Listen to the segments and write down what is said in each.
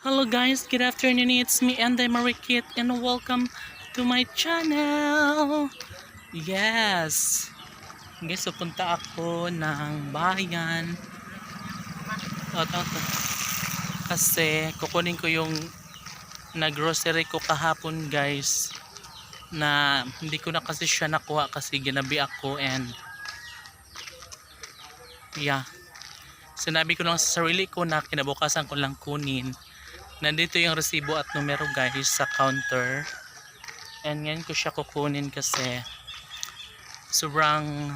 Hello guys, good afternoon. It's me and Marikit and welcome to my channel. Yes. Guys, pupunta ako ng bayan. Ito. Kasi kukunin ko yung nag-grocery ko kahapon guys. Na hindi ko na kasi siya nakuha kasi ginabi ako and yeah. Sinabi ko lang sa sarili ko na kinabukasan ko lang kunin. Nandito yung resibo at numero guys sa counter. And ngayon ko siya kukunin kasi sobrang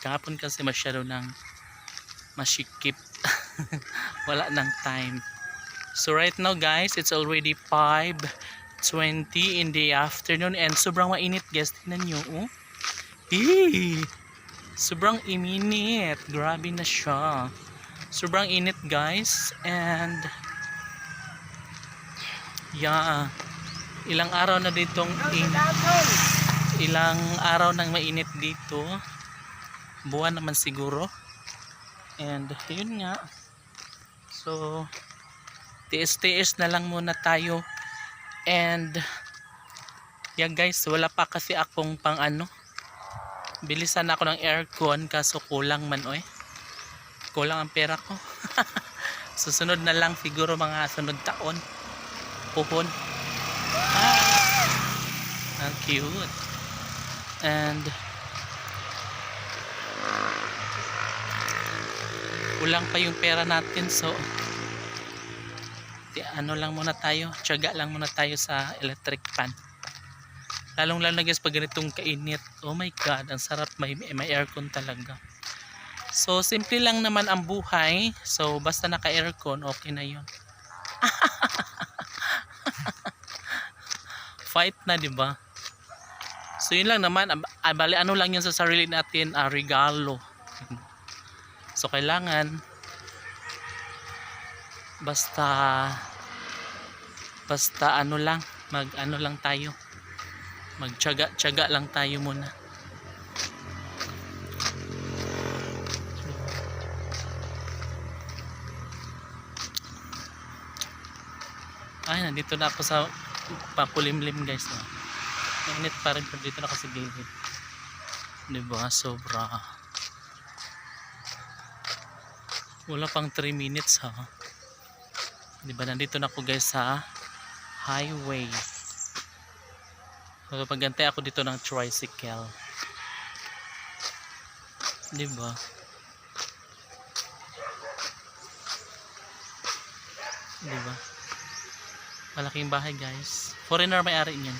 kahapon kasi masyado ng masikip. Wala ng time. So right now guys, it's already 5:20 in the afternoon and sobrang mainit guys. Tingnan nyo. Oh. Sobrang iminit. Grabe na siya. Sobrang init guys and ilang araw na ditong ilang araw nang mainit dito, buwan naman siguro, and yun nga, so tiis-tiis na lang muna tayo. And guys, wala pa kasi akong pang bilisan ako ng aircon kaso kulang man kulang ang pera ko. Susunod na lang siguro mga sunod taon puhon. Ang cute. And kulang pa yung pera natin, so lang muna tayo, tiyaga lang muna tayo sa electric fan. Lalong lalo na guys pag ganitong kainit. Oh my god, ang sarap, may aircon talaga. So simple lang naman ang buhay, so basta naka aircon okay na yun. Fight na, di ba? So yun lang naman, bali ano lang yun sa sarili natin, regalo. So kailangan basta lang, lang tayo, magtiyaga lang tayo muna. Ay, nandito na ako sa pakulimlim guys. Mainit pa rin pero dito na kasi gilid. Diba? Sobra. Wala pang 3 minutes ha. Diba? Nandito na ako guys sa highway. Magpagantay ako dito ng tricycle. Diba? Diba? Malaking bahay guys. Foreigner may-ari niyan.